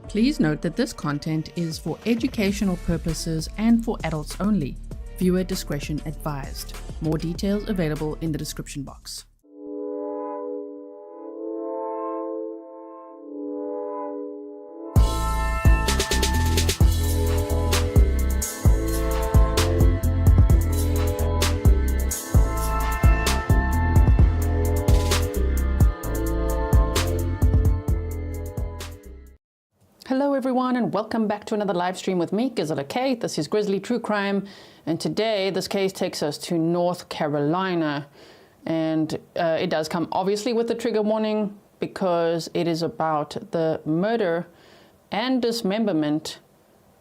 Please note that this content is for educational purposes and for adults only. Viewer discretion advised. More details available in the description box. Hello everyone and welcome back to another live stream with me, Grizzly. This is Grizzly True Crime, and today this case takes us to North Carolina, and it does come obviously with the trigger warning because it is about the murder and dismemberment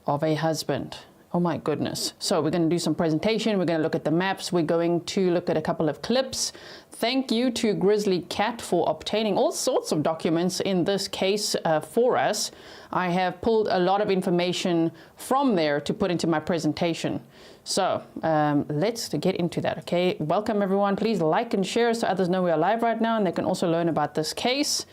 of a husband. Oh my goodness. So we're going to do some presentation, we're going to look at the maps, we're going to look at a couple of clips. Thank you to Grizzly Cat for obtaining all sorts of documents in this case for us. I have pulled a lot of information from there to put into my presentation. So let's get into that, okay? Welcome everyone. Please like and share so others know we are live right now and they can also learn about this case.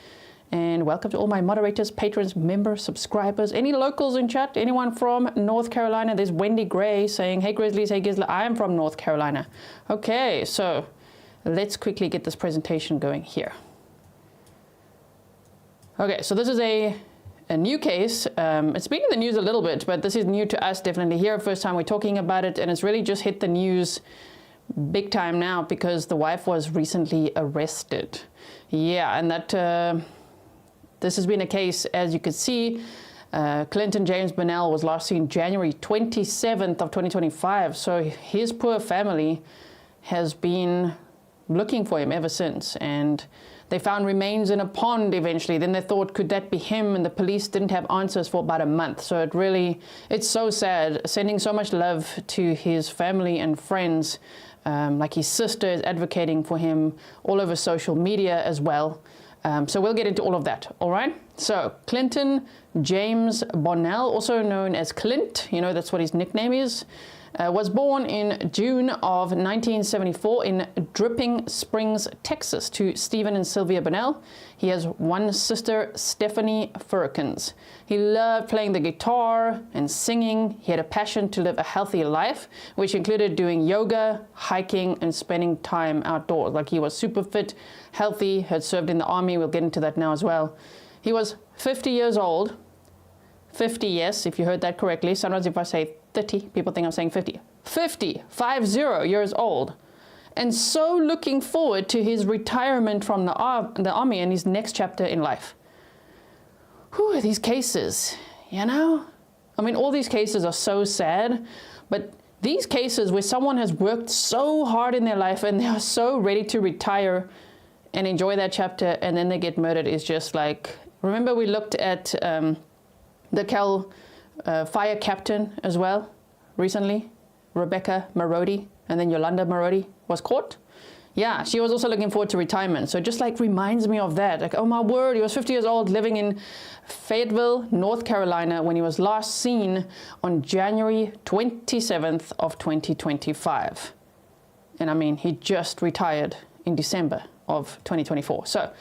And welcome to all my moderators, patrons, members, subscribers, any locals in chat, anyone from North Carolina. There's Wendy Gray saying, hey Grizzlies, hey Grizzly, I am from North Carolina. Okay, so let's quickly get this presentation going here. Okay, so this is a new case. It's been in the news a little bit, but this is new to us definitely here. First time we're talking about it, and it's really just hit the news big time now because the wife was recently arrested. Yeah, and that this has been a case, as you can see, Clinton James Bonnell was last seen January 27th of 2025. So his poor family has been looking for him ever since. And they found remains in a pond eventually. Then they thought, could that be him? And the police didn't have answers for about a month. So it's so sad, sending so much love to his family and friends. Like his sister is advocating for him all over social media as well. So we'll get into all of that, all right? So Clinton James Bonnell, also known as Clint, you know, that's what his nickname is, was born in June of 1974 in Dripping Springs, Texas, to Stephen and Sylvia Bonnell. He has one sister, Stephanie Firkins. He loved playing the guitar and singing. He had a passion to live a healthy life, which included doing yoga, hiking, and spending time outdoors. Like, he was super fit, healthy, had served in the army. We'll get into that now as well. He was 50 years old. 50, yes, if you heard that correctly. Sometimes if I say 30, people think I'm saying 50. 50 years old. And so looking forward to his retirement from the army and his next chapter in life. Whew, these cases, you know? I mean, all these cases are so sad, but these cases where someone has worked so hard in their life and they are so ready to retire and enjoy that chapter and then they get murdered is just like, remember we looked at the Cal fire captain as well recently, Rebecca Marody, and then Yolanda Marody was caught. Yeah, she was also looking forward to retirement. So it just like reminds me of that. Like, oh my word, he was 50 years old living in Fayetteville, North Carolina when he was last seen on January 27th of 2025. And I mean, he just retired in December of 2024. So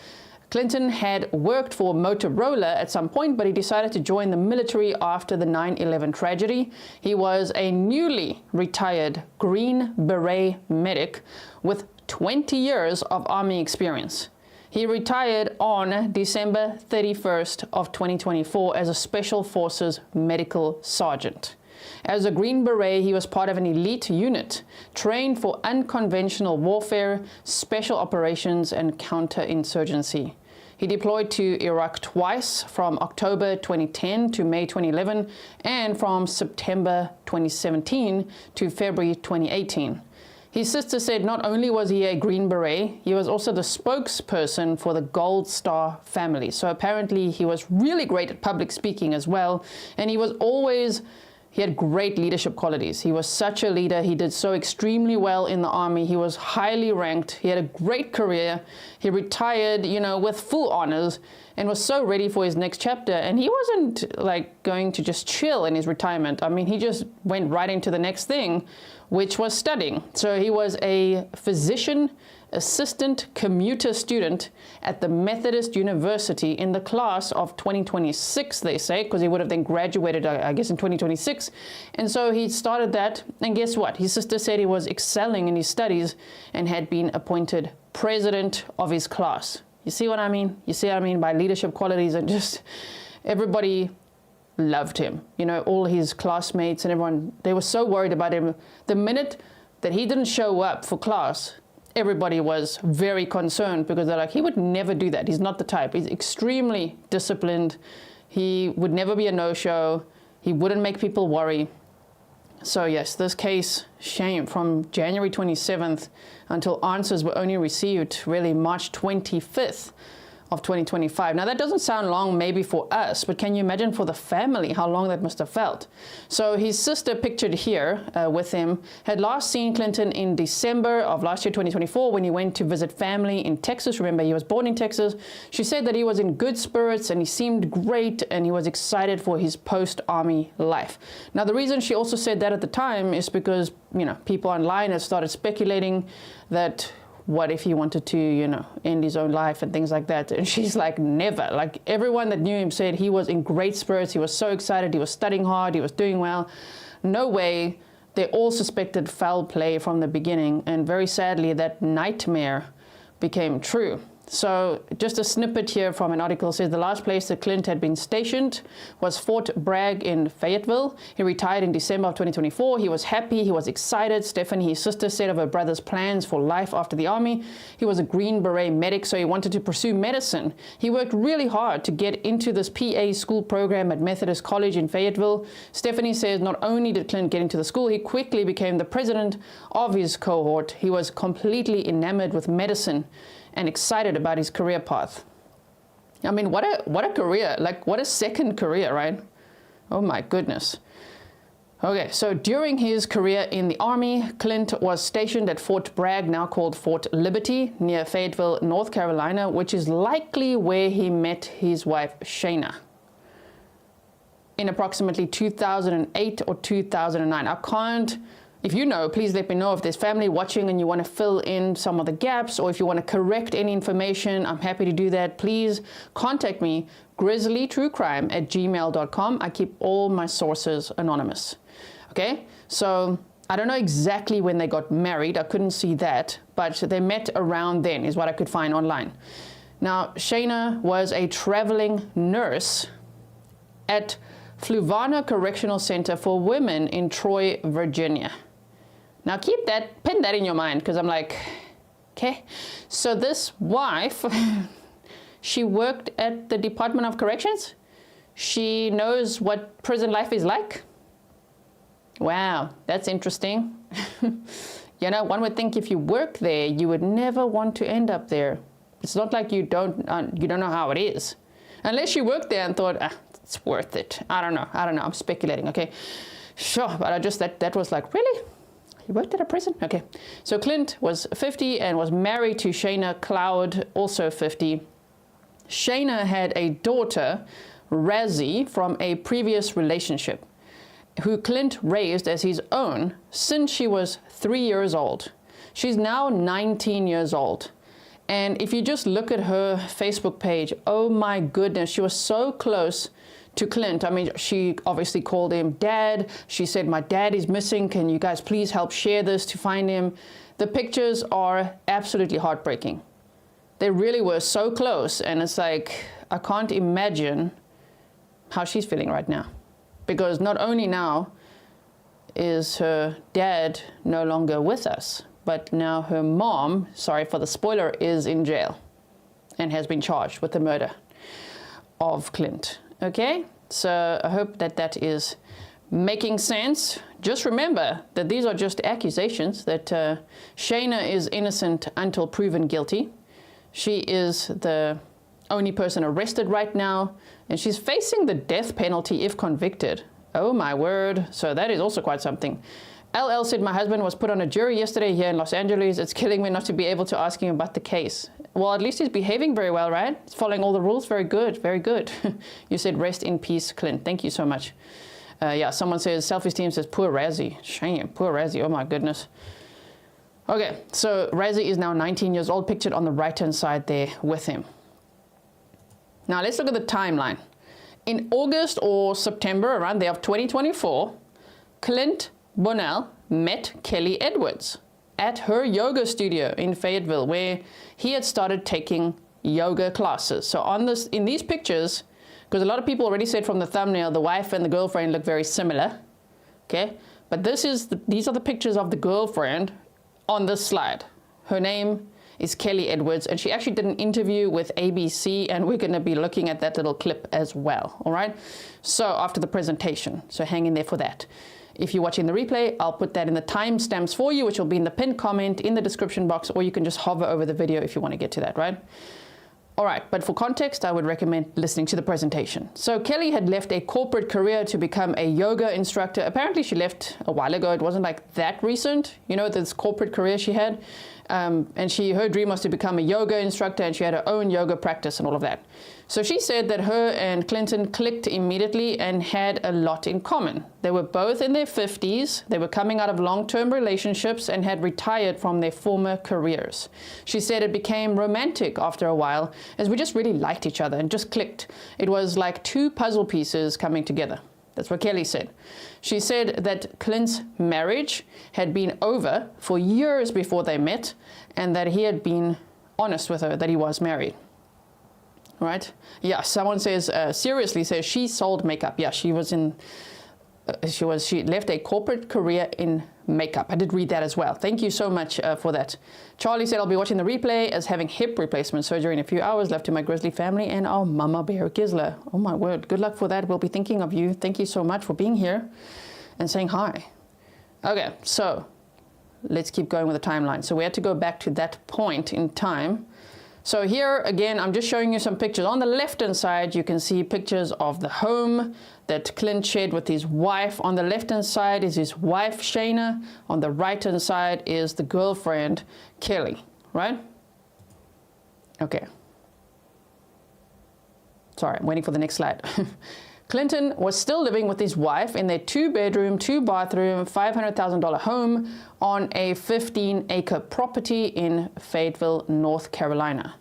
Clinton had worked for Motorola at some point, but he decided to join the military after the 9/11 tragedy. He was a newly retired Green Beret medic with 20 years of Army experience. He retired on December 31st of 2024 as a Special Forces medical sergeant. As a Green Beret, he was part of an elite unit trained for unconventional warfare, special operations, and counterinsurgency. He deployed to Iraq twice, from October 2010 to May 2011, and from September 2017 to February 2018. His sister said not only was he a Green Beret, he was also the spokesperson for the Gold Star family. So apparently he was really great at public speaking as well, and he had great leadership qualities. He was such a leader. He did so extremely well in the army. He was highly ranked. He had a great career. He retired, you know, with full honors. and was so ready for his next chapter. And he wasn't like going to just chill in his retirement. I mean, he just went right into the next thing, which was studying. So he was a physician assistant commuter student at the Methodist University in the class of 2026, they say, because he would have then graduated, I guess, in 2026. And so he started that, and guess what? His sister said he was excelling in his studies and had been appointed president of his class. You see what I mean? You see what I mean by leadership qualities, and just everybody loved him. You know, all his classmates and everyone, they were so worried about him. The minute that he didn't show up for class, everybody was very concerned, because they're like, he would never do that. He's not the type. He's extremely disciplined. He would never be a no-show. He wouldn't make people worry. So yes, this case, shame, from January 27th until answers were only received really March 25th of 2025. Now that doesn't sound long maybe for us, but can you imagine for the family how long that must have felt? So his sister, pictured here with him, had last seen Clinton in December of last year, 2024, when he went to visit family in Texas. Remember, he was born in Texas. She said that he was in good spirits and he seemed great and he was excited for his post-army life. Now the reason she also said that at the time is because, you know, people online have started speculating that what if he wanted to, you know, end his own life and things like that. And she's like, never. Like, everyone that knew him said he was in great spirits. He was so excited. He was studying hard. He was doing well. No way. They all suspected foul play from the beginning. And very sadly, that nightmare became true. So just a snippet here from an article says the last place that Clint had been stationed was Fort Bragg in Fayetteville. He retired in December of 2024. He was happy. He was excited. Stephanie, his sister, said of her brother's plans for life after the army. He was a Green Beret medic, so he wanted to pursue medicine. He worked really hard to get into this PA school program at Methodist College in Fayetteville. Stephanie says not only did Clint get into the school, he quickly became the president of his cohort. He was completely enamored with medicine and excited about his career path. I mean, what a career, like what a second career, right? Oh my goodness. Okay, so during his career in the Army, Clint was stationed at Fort Bragg, now called Fort Liberty, near Fayetteville, North Carolina, which is likely where he met his wife, Shana, in approximately 2008 or 2009. I can't. If you know, please let me know. If there's family watching and you want to fill in some of the gaps, or if you want to correct any information, I'm happy to do that. Please contact me, grizzlytruecrime@gmail.com. I keep all my sources anonymous. Okay, so I don't know exactly when they got married. I couldn't see that, but they met around then is what I could find online. Now, Shana was a traveling nurse at Fluvanna Correctional Center for Women in Troy, Virginia. Now pin that in your mind, because I'm like, okay. So this wife, she worked at the Department of Corrections. She knows what prison life is like. Wow, that's interesting. You know, one would think if you work there, you would never want to end up there. It's not like you don't know how it is. Unless you worked there and thought, it's worth it. I don't know. I'm speculating, okay? Sure, but that was like, really? You worked at a prison? Okay. So Clint was 50 and was married to Shana Cloud, also 50. Shana had a daughter, Razzie, from a previous relationship, who Clint raised as his own since she was 3 years old. She's now 19 years old. And if you just look at her Facebook page, oh my goodness, she was so close to Clint. I mean, she obviously called him dad. She said, my dad is missing. Can you guys please help share this to find him? The pictures are absolutely heartbreaking. They really were so close. And it's like, I can't imagine how she's feeling right now. Because not only now is her dad no longer with us, but now her mom, sorry for the spoiler, is in jail and has been charged with the murder of Clint. Okay, so I hope that is making sense. Just remember that these are just accusations, that Shana is innocent until proven guilty. She is the only person arrested right now, and she's facing the death penalty if convicted. Oh my word, so that is also quite something. LL said, my husband was put on a jury yesterday here in Los Angeles. It's killing me not to be able to ask him about the case. Well, at least he's behaving very well, right? He's following all the rules. Very good, very good. You said rest in peace, Clint. Thank you so much. Yeah, someone says, self-esteem says, poor Razzie. Shame, poor Razzie. Oh my goodness. Okay, so Razzie is now 19 years old, pictured on the right-hand side there with him. Now let's look at the timeline. In August or September, around there of 2024, Clinton Bonnell met Kelly Edwards at her yoga studio in Fayetteville, where he had started taking yoga classes. So in these pictures, because a lot of people already said from the thumbnail, the wife and the girlfriend look very similar, okay? But these are the pictures of the girlfriend on this slide. Her name is Kelly Edwards, and she actually did an interview with ABC, and we're going to be looking at that little clip as well, all right? So after the presentation, so hang in there for that. If you're watching the replay, I'll put that in the timestamps for you, which will be in the pinned comment in the description box, or you can just hover over the video if you want to get to that, right? All right, but for context, I would recommend listening to the presentation. So Kelly had left a corporate career to become a yoga instructor. Apparently she left a while ago. It wasn't like that recent, you know, this corporate career she had. And her dream was to become a yoga instructor, and she had her own yoga practice and all of that. So she said that her and Clinton clicked immediately and had a lot in common. They were both in their 50s. They were coming out of long-term relationships and had retired from their former careers. She said it became romantic after a while, as we just really liked each other and just clicked. It was like two puzzle pieces coming together. That's what Kelly said. She said that Clint's marriage had been over for years before they met, and that he had been honest with her that he was married. Right? Yeah, someone says, seriously says she sold makeup. Yeah, she left a corporate career in makeup. I did read that as well. Thank you so much for that. Charlie said, I'll be watching the replay as having hip replacement surgery in a few hours. Love to my Grizzly family and our Mama Bear Gisla. Oh my word. Good luck for that. We'll be thinking of you. Thank you so much for being here and saying hi. Okay, so let's keep going with the timeline. So we had to go back to that point in time. So here again, I'm just showing you some pictures. On the left-hand side, you can see pictures of the home that Clint shared with his wife. On the left-hand side is his wife, Shana. On the right-hand side is the girlfriend, Kelly, right? Okay. Sorry, I'm waiting for the next slide. Clinton was still living with his wife in their 2-bedroom, 2-bathroom, $500,000 home on a 15-acre property in Fayetteville, North Carolina.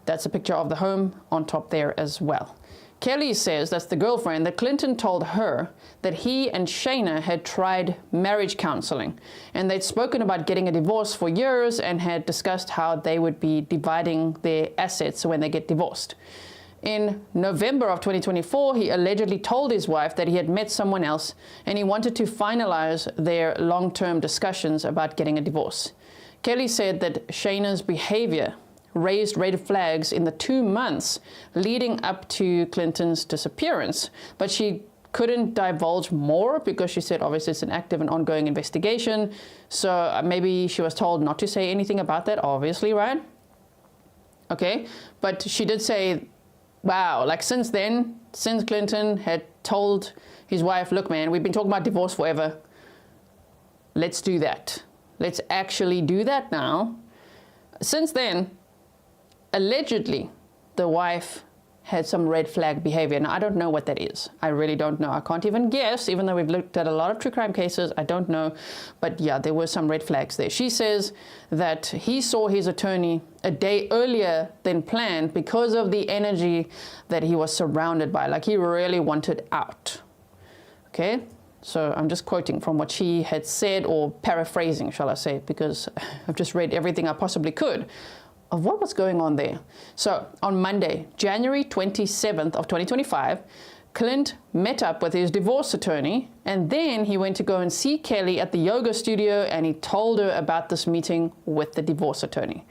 That's a picture of the home on top there as well. Kelly says, that's the girlfriend, that Clinton told her that he and Shana had tried marriage counseling, and they'd spoken about getting a divorce for years and had discussed how they would be dividing their assets when they get divorced. In November of 2024, he allegedly told his wife that he had met someone else and he wanted to finalize their long-term discussions about getting a divorce. Kelly said that Shana's behavior raised red flags in the 2 months leading up to Clinton's disappearance, but she couldn't divulge more because she said obviously it's an active and ongoing investigation. So maybe she was told not to say anything about that, obviously, right? Okay, but she did say, wow, like since then, since Clinton had told his wife, look, man, we've been talking about divorce forever. Let's do that. Let's actually do that now. Since then, allegedly, the wife had some red flag behavior. Now, I don't know what that is. I really don't know. I can't even guess, even though we've looked at a lot of true crime cases. I don't know. But yeah, there were some red flags there. She says that he saw his attorney a day earlier than planned because of the energy that he was surrounded by. Like he really wanted out. Okay? So I'm just quoting from what she had said, or paraphrasing, shall I say, because I've just read everything I possibly could of what was going on there. So on Monday, January 27th of 2025, Clint met up with his divorce attorney, and then he went to go and see Kelly at the yoga studio, and he told her about this meeting with the divorce attorney.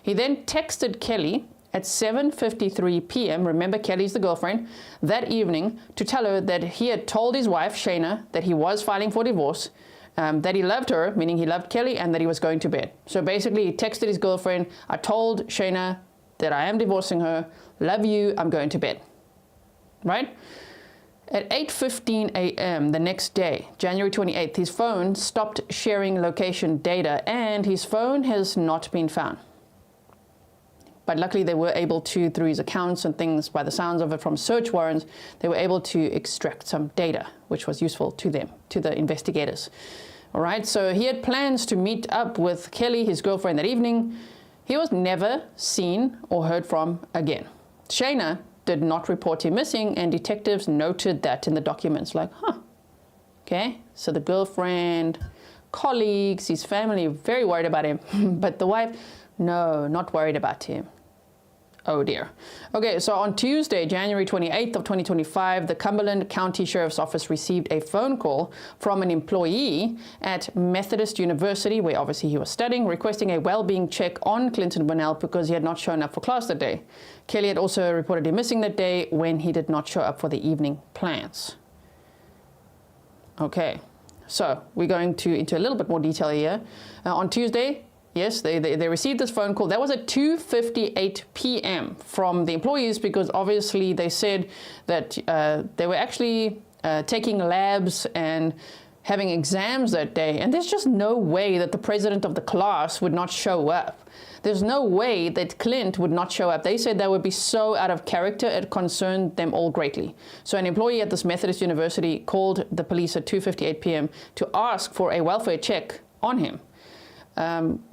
He then texted Kelly at 7:53 p.m., remember Kelly's the girlfriend, that evening to tell her that he had told his wife, Shana, that he was filing for divorce, that he loved her, meaning he loved Kelly, and that he was going to bed. So basically he texted his girlfriend, I told Shana that I am divorcing her, love you, I'm going to bed, right? At 8:15 a.m. the next day, January 28th, his phone stopped sharing location data and his phone has not been found. But luckily they were able to, through his accounts and things, by the sounds of it from search warrants, they were able to extract some data, which was useful to them, to the investigators. All right, so he had plans to meet up with Kelly, his girlfriend, that evening. He was never seen or heard from again. Shana did not report him missing, and detectives noted that in the documents, like, okay, so the girlfriend, colleagues, his family, very worried about him, but the wife, no, not worried about him. Oh dear. Okay, so on Tuesday, January 28th of 2025, the Cumberland County Sheriff's Office received a phone call from an employee at Methodist University, where obviously he was studying, requesting a well-being check on Clinton Bonnell because he had not shown up for class that day. Kelly had also reported him missing that day when he did not show up for the evening plans. Okay, so we're going into a little bit more detail here. On Tuesday, yes, they received this phone call. That was at 2:58 p.m. from the employees because obviously they said that they were actually taking labs and having exams that day. And there's just no way that the president of the class would not show up. There's no way that Clint would not show up. They said that would be so out of character, it concerned them all greatly. So an employee at this Methodist University called the police at 2:58 p.m. to ask for a welfare check on him.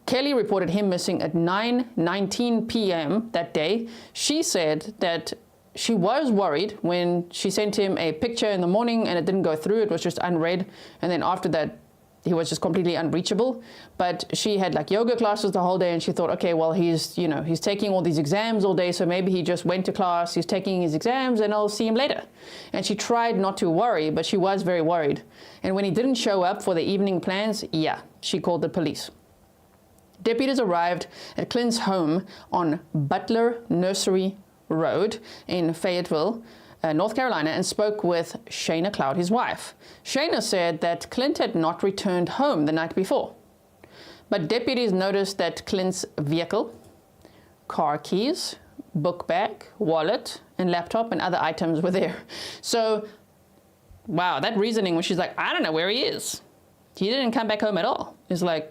Kelly reported him missing at 9:19 p.m. that day. She said that she was worried when she sent him a picture in the morning and it didn't go through. It was just unread. And then after that, he was just completely unreachable. But she had like yoga classes the whole day and she thought, okay, well, he's taking all these exams all day. So maybe he just went to class, he's taking his exams and I'll see him later. And she tried not to worry, but she was very worried. And when he didn't show up for the evening plans, yeah, she called the police. Deputies arrived at Clint's home on Butler Nursery Road in Fayetteville, North Carolina, and spoke with Shana Cloud, his wife. Shana said that Clint had not returned home the night before. But deputies noticed that Clint's vehicle, car keys, book bag, wallet, and laptop and other items were there. So, wow, that reasoning when she's like, I don't know where he is. He didn't come back home at all. It's like,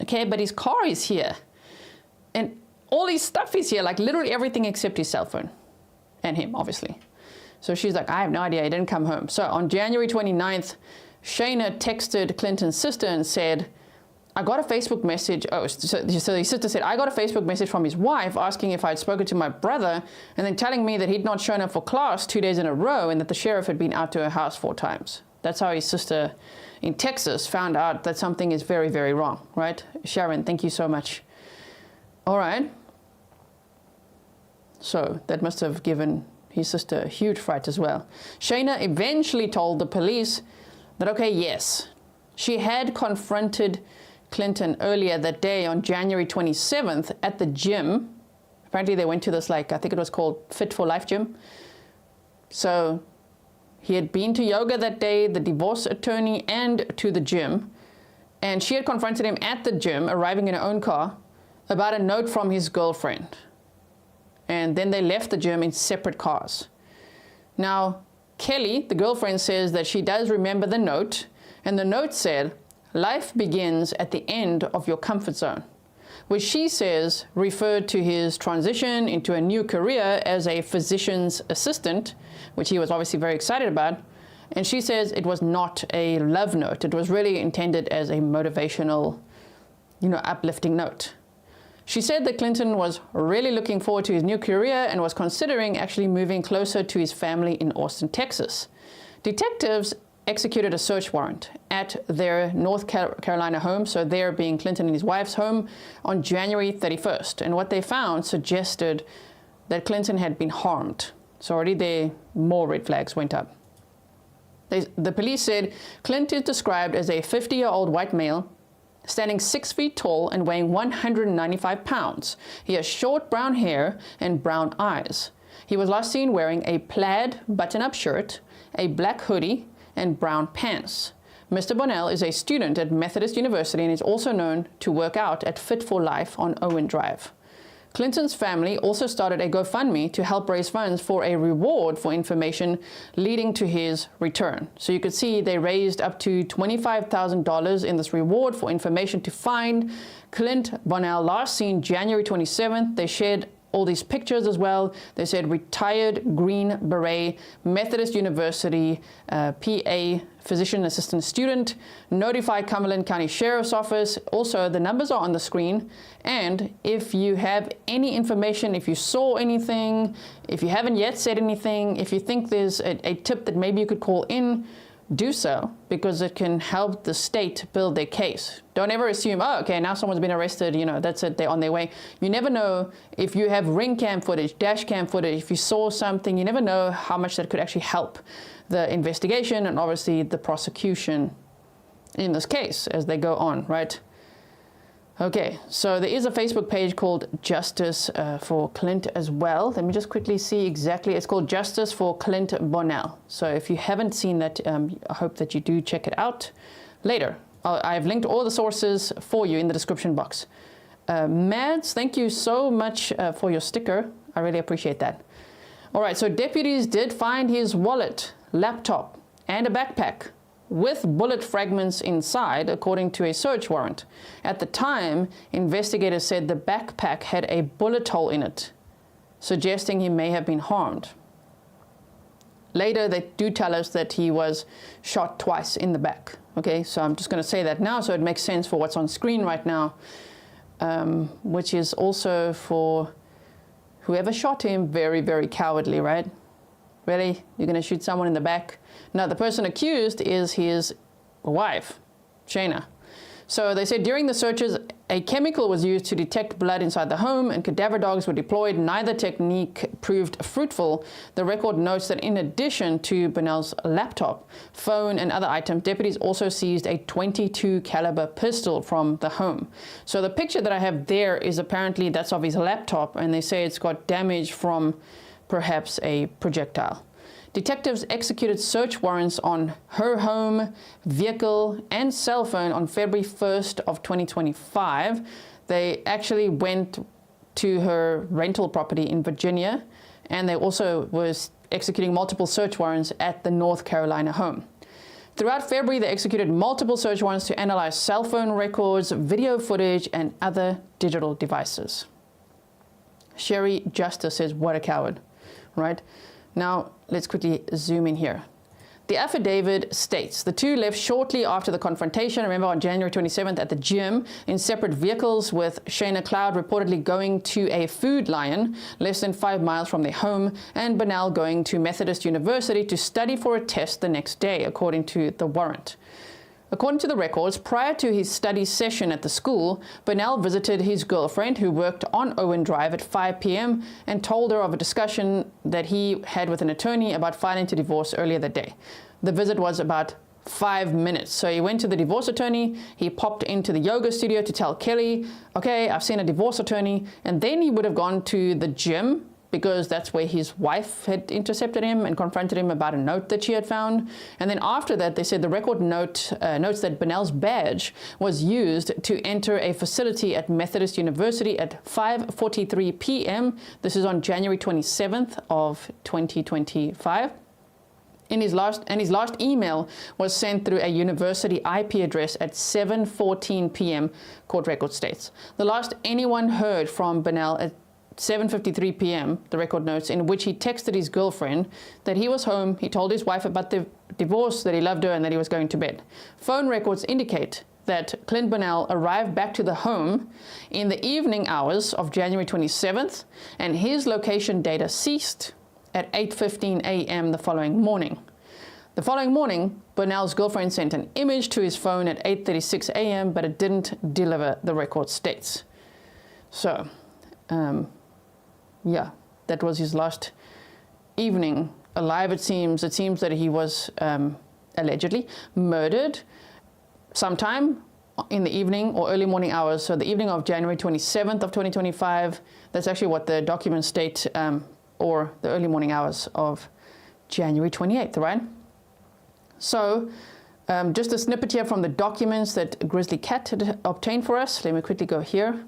okay, but his car is here. And all his stuff is here, like literally everything except his cell phone. And him, obviously. So she's like, I have no idea, he didn't come home. So on January 29th, Shana texted Clinton's sister and said, I got a Facebook message. Oh, so his sister said, I got a Facebook message from his wife asking if I'd spoken to my brother and then telling me that he'd not shown up for class 2 days in a row and that the sheriff had been out to her house 4 times. That's how his sister in Texas found out that something is very, very wrong, right? Sharon, thank you so much. All right. So that must have given his sister a huge fright as well. Shana eventually told the police that, okay, yes, she had confronted Clinton earlier that day on January 27th at the gym. Apparently they went to this, like, I think it was called Fit for Life gym. So he had been to yoga that day, the divorce attorney, and to the gym. And she had confronted him at the gym, arriving in her own car, about a note from his girlfriend. And then they left the gym in separate cars. Now, Kelly, the girlfriend, says that she does remember the note. And the note said, life begins at the end of your comfort zone, which she says referred to his transition into a new career as a physician's assistant, which he was obviously very excited about. And she says it was not a love note. It was really intended as a motivational, uplifting note. She said that Clinton was really looking forward to his new career and was considering actually moving closer to his family in Austin, Texas. Detectives executed a search warrant at their North Carolina home, so there being Clinton and his wife's home, on January 31st. And what they found suggested that Clinton had been harmed. So already there, more red flags went up. The police said Clint is described as a 50-year-old white male, standing 6 feet tall and weighing 195 pounds. He has short brown hair and brown eyes. He was last seen wearing a plaid button-up shirt, a black hoodie, and brown pants. Mr. Bonnell is a student at Methodist University and is also known to work out at Fit for Life on Owen Drive. Clinton's family also started a GoFundMe to help raise funds for a reward for information leading to his return. So you could see they raised up to $25,000 in this reward for information to find Clint Bonnell, last seen January 27th. They shared all these pictures as well. They said retired Green Beret, Methodist University, PA, physician assistant student, notify Cumberland County Sheriff's Office. Also, the numbers are on the screen. And if you have any information, if you saw anything, if you haven't yet said anything, if you think there's a tip that maybe you could call in, do so, because it can help the state build their case. Don't ever assume, oh, okay, now someone's been arrested, you know, that's it, they're on their way. You never know if you have ring cam footage, dash cam footage, if you saw something, you never know how much that could actually help the investigation and obviously the prosecution in this case as they go on, right? Okay, so there is a Facebook page called Justice for Clint as well. Let me just quickly see exactly. It's called Justice for Clint Bonnell. So if you haven't seen that, I hope that you do check it out later. I've linked all the sources for you in the description box. Mads, thank you so much for your sticker. I really appreciate that. All right, so deputies did find his wallet, laptop, and a backpack with bullet fragments inside, according to a search warrant. At the time, investigators said the backpack had a bullet hole in it, suggesting he may have been harmed. Later, they do tell us that he was shot twice in the back. Okay, so I'm just going to say that now so it makes sense for what's on screen right now, which is also for whoever shot him, very, very cowardly, right? Really? You're going to shoot someone in the back? Now, the person accused is his wife, Shana. So they said during the searches, a chemical was used to detect blood inside the home and cadaver dogs were deployed. Neither technique proved fruitful. The record notes that in addition to Bonnell's laptop, phone, and other items, deputies also seized a .22 caliber pistol from the home. So the picture that I have there is apparently that's of his laptop, and they say it's got damage from perhaps a projectile. Detectives executed search warrants on her home, vehicle, and cell phone on February 1st of 2025. They actually went to her rental property in Virginia, and they also was executing multiple search warrants at the North Carolina home. Throughout February, they executed multiple search warrants to analyze cell phone records, video footage, and other digital devices. Sherry Justice says, what a coward, right? Now, let's quickly zoom in here. The affidavit states the two left shortly after the confrontation, remember on January 27th at the gym, in separate vehicles, with Shana Cloud reportedly going to a Food Lion less than 5 miles from their home, and Bonnell going to Methodist University to study for a test the next day, according to the warrant. According to the records, prior to his study session at the school, Bonnell visited his girlfriend, who worked on Owen Drive, at 5 p.m. and told her of a discussion that he had with an attorney about filing to divorce earlier that day. The visit was about 5 minutes. So he went to the divorce attorney, he popped into the yoga studio to tell Kelly, okay, I've seen a divorce attorney, and then he would have gone to the gym, because that's where his wife had intercepted him and confronted him about a note that she had found. And then after that, they said the record notes that Bonnell's badge was used to enter a facility at Methodist University at 5:43 p.m. This is on January 27th of 2025. His last email was sent through a university IP address at 7:14 p.m., court record states. The last anyone heard from Bonnell at 7:53 p.m., the record notes, in which he texted his girlfriend that he was home, he told his wife about the divorce, that he loved her, and that he was going to bed. Phone records indicate that Clint Bonnell arrived back to the home in the evening hours of January 27th, and his location data ceased at 8:15 a.m. the following morning. The following morning, Bonnell's girlfriend sent an image to his phone at 8:36 a.m., but it didn't deliver, the record states. So, yeah, that was his last evening alive, it seems. It seems that he was allegedly murdered sometime in the evening or early morning hours. So the evening of January 27th of 2025, that's actually what the documents state, or the early morning hours of January 28th, right? So just a snippet here from the documents that Grizzly Cat had obtained for us. Let me quickly go here.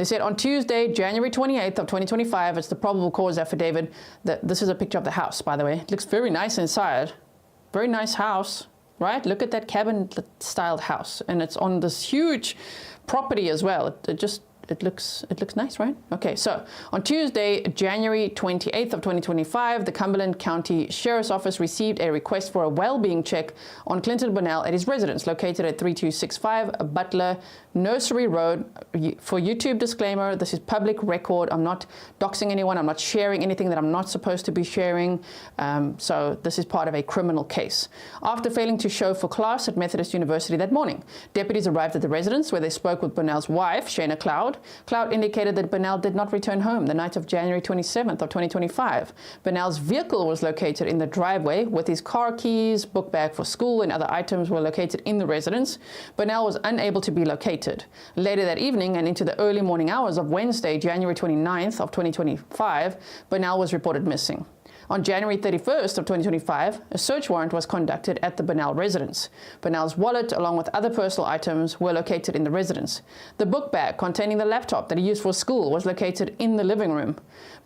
They said on Tuesday, January 28th of 2025, it's the probable cause affidavit. This is a picture of the house, by the way. It looks very nice inside. Very nice house, right? Look at that cabin-styled house. And it's on this huge property as well. It looks nice, right? Okay, so on Tuesday, January 28th of 2025, the Cumberland County Sheriff's Office received a request for a well-being check on Clinton Bonnell at his residence located at 3265 Butler Nursery Road. For YouTube disclaimer, this is public record. I'm not doxing anyone. I'm not sharing anything that I'm not supposed to be sharing. So this is part of a criminal case. After failing to show for class at Methodist University that morning, deputies arrived at the residence where they spoke with Bonnell's wife, Shana Cloud. Cloud indicated that Bonnell did not return home the night of January 27th of 2025. Bonnell's vehicle was located in the driveway with his car keys, book bag for school, and other items were located in the residence. Bonnell was unable to be located. Later that evening and into the early morning hours of Wednesday, January 29th of 2025, Bonnell was reported missing. On January 31st of 2025, a search warrant was conducted at the Bonnell residence. Bonnell's wallet, along with other personal items, were located in the residence. The book bag containing the laptop that he used for school was located in the living room.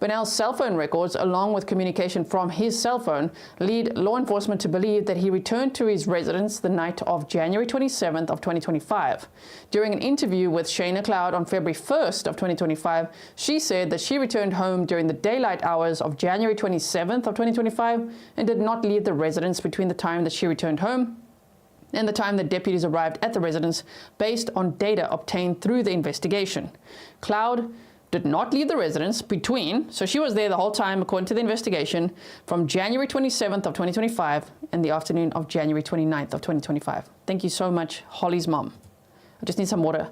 Bonnell's cell phone records, along with communication from his cell phone, lead law enforcement to believe that he returned to his residence the night of January 27th of 2025. During an interview with Shana Cloud on February 1st of 2025, she said that she returned home during the daylight hours of January 27th of 2025 and did not leave the residence between the time that she returned home and the time that deputies arrived at the residence based on data obtained through the investigation. Cloud did not leave the residence between, so she was there the whole time according to the investigation, from January 27th of 2025 and the afternoon of January 29th of 2025. Thank you so much, Holly's mom. I just need some water.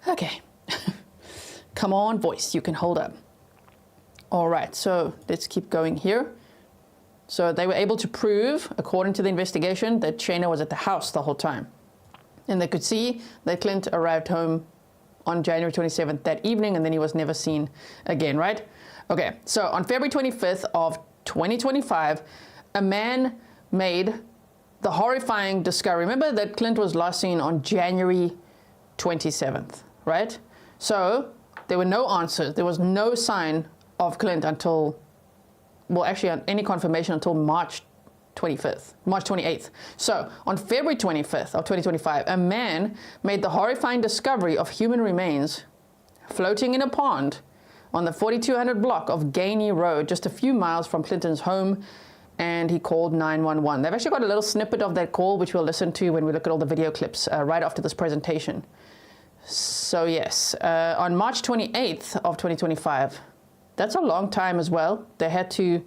Okay, come on, voice, you can hold up. All right, so let's keep going here. So they were able to prove, according to the investigation, that Shana was at the house the whole time. And they could see that Clint arrived home on January 27th that evening, and then he was never seen again, right? Okay, so on February 25th of 2025, a man made the horrifying discovery. Remember that Clint was last seen on January 27th, right? So there were no answers. There was no sign of Clint until, well, actually any confirmation until March 28th. So on February 25th of 2025, a man made the horrifying discovery of human remains floating in a pond on the 4200 block of Gainey Road, just a few miles from Clinton's home, and he called 911. They've actually got a little snippet of that call, which we'll listen to when we look at all the video clips right after this presentation. So yes, on March 28th of 2025, that's a long time as well. They had to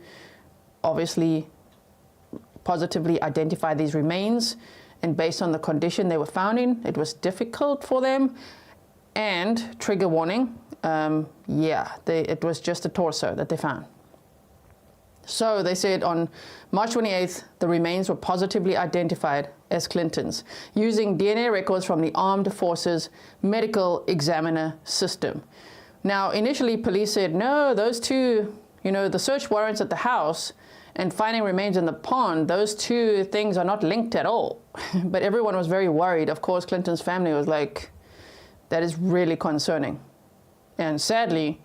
obviously positively identify these remains, and based on the condition they were found in, it was difficult for them. And trigger warning, it was just a torso that they found. So they said on March 28th, the remains were positively identified as Clinton's using DNA records from the Armed Forces Medical Examiner System. Now, initially, police said, no, those two, the search warrants at the house and finding remains in the pond, those two things are not linked at all. But everyone was very worried. Of course, Clinton's family was like, that is really concerning. And sadly,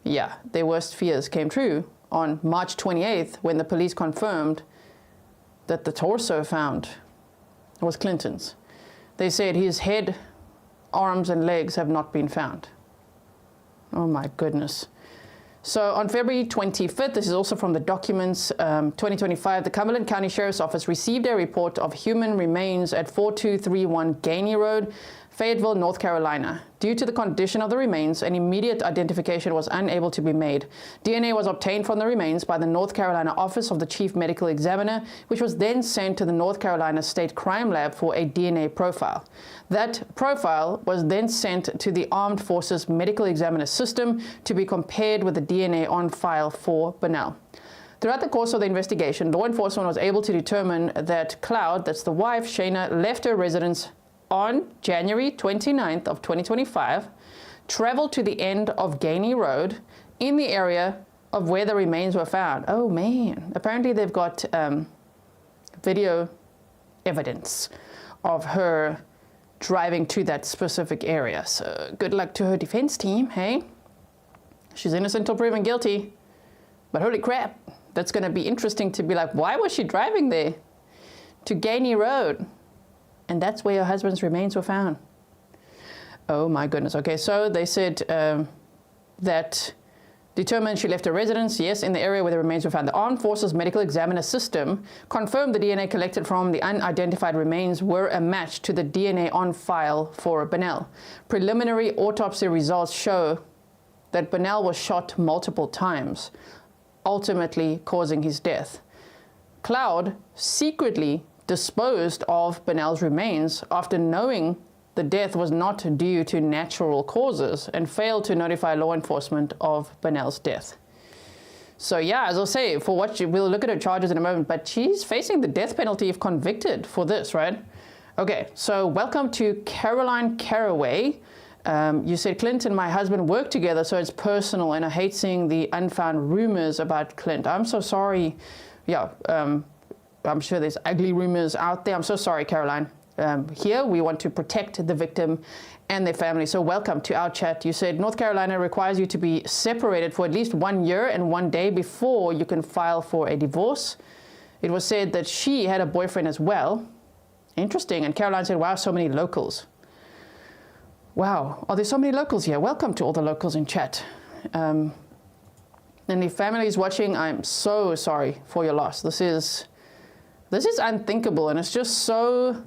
their worst fears came true on March 28th when the police confirmed that the torso found was Clinton's. They said his head, arms, and legs have not been found. Oh my goodness. So on February 25th, this is also from the documents, 2025, the Cumberland County Sheriff's Office received a report of human remains at 4231 Gainey Road, Fayetteville, North Carolina. Due to the condition of the remains, an immediate identification was unable to be made. DNA was obtained from the remains by the North Carolina Office of the Chief Medical Examiner, which was then sent to the North Carolina State Crime Lab for a DNA profile. That profile was then sent to the Armed Forces Medical Examiner System to be compared with the DNA on file for Bonnell. Throughout the course of the investigation, law enforcement was able to determine that Cloud, that's the wife, Shana, left her residence on January 29th of 2025, traveled to the end of Gainey Road in the area of where the remains were found. Oh man, apparently they've got video evidence of her driving to that specific area. So good luck to her defense team, hey? She's innocent until proven guilty. But holy crap, that's going to be interesting to be like, why was she driving there? To Gainey Road. And that's where her husband's remains were found. Oh my goodness. Okay, so they said that determined she left her residence, yes, in the area where the remains were found. The Armed Forces Medical Examiner System confirmed the DNA collected from the unidentified remains were a match to the DNA on file for Bonnell. Preliminary autopsy results show that Bonnell was shot multiple times, ultimately causing his death. Cloud secretly disposed of Bonnell's remains after knowing the death was not due to natural causes and failed to notify law enforcement of Bonnell's death. So yeah, as I'll say, for what we'll look at her charges in a moment, but she's facing the death penalty if convicted for this, right? Okay, so welcome to Caroline Caraway. You said, Clint and my husband work together, so it's personal, and I hate seeing the unfound rumors about Clint. I'm so sorry. Yeah, I'm sure there's ugly rumors out there. I'm so sorry, Caroline. Here, we want to protect the victim and their family. So welcome to our chat. You said North Carolina requires you to be separated for at least 1 year and 1 day before you can file for a divorce. It was said that she had a boyfriend as well. Interesting. And Caroline said, wow, so many locals. Wow, are there so many locals here? Welcome to all the locals in chat. And the families watching, I'm so sorry for your loss. This is unthinkable, and it's just so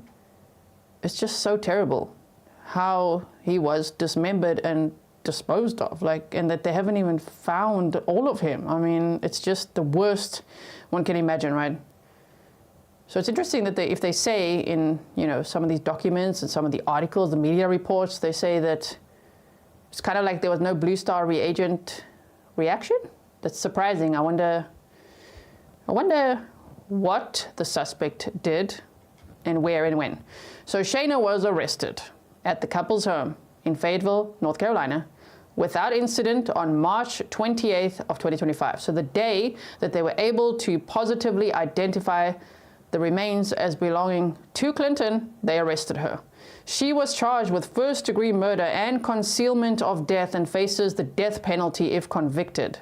terrible how he was dismembered and disposed of, and that they haven't even found all of him. I mean, it's just the worst one can imagine, right? So it's interesting that if they say in, some of these documents and some of the articles, the media reports, they say that it's kind of like there was no Blue Star reagent reaction. That's surprising. I wonder what the suspect did and where and when. So Shana was arrested at the couple's home in Fayetteville, North Carolina, without incident on March 28th of 2025. So the day that they were able to positively identify the remains as belonging to Clinton, they arrested her. She was charged with first-degree murder and concealment of death and faces the death penalty if convicted.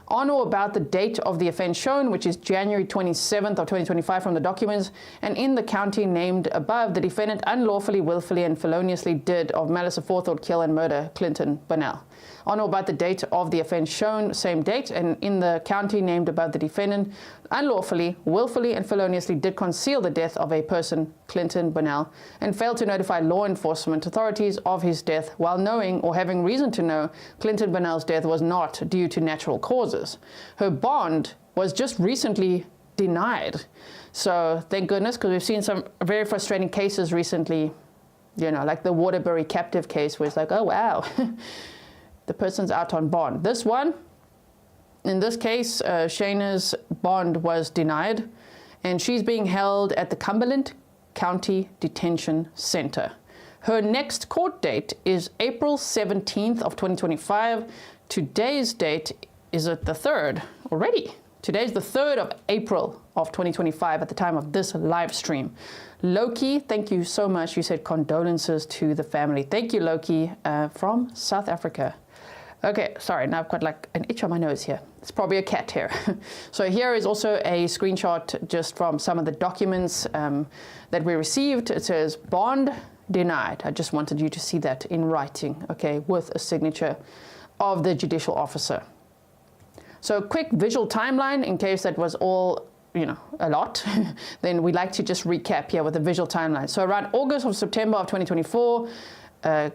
On or about the date of the offense shown, which is January 27th of 2025 from the documents, and in the county named above, the defendant unlawfully, willfully, and feloniously did of malice aforethought kill and murder Clinton Bonnell. On or about the date of the offense shown, same date, and in the county named above, the defendant unlawfully, willfully, and feloniously did conceal the death of a person, Clinton Bonnell, and failed to notify law enforcement authorities of his death while knowing or having reason to know Clinton Bonnell's death was not due to natural causes. Her bond was just recently denied. So thank goodness, because we've seen some very frustrating cases recently, like the Waterbury captive case, where it's like, oh wow, the person's out on bond. This one, in this case, Shana's bond was denied, and she's being held at the Cumberland County Detention Center. Her next court date is April 17th of 2025. Today's date is it the 3rd already. Today's the 3rd of April of 2025 at the time of this live stream. Loki, thank you so much. You said condolences to the family. Thank you, Loki, from South Africa. Okay, sorry, now I've got like an itch on my nose here. It's probably a cat here. So here is also a screenshot just from some of the documents that we received. It says bond denied. I just wanted you to see that in writing, okay, with a signature of the judicial officer. So quick visual timeline in case that was all, a lot. Then we'd like to just recap here with a visual timeline. So around August or September of 2024,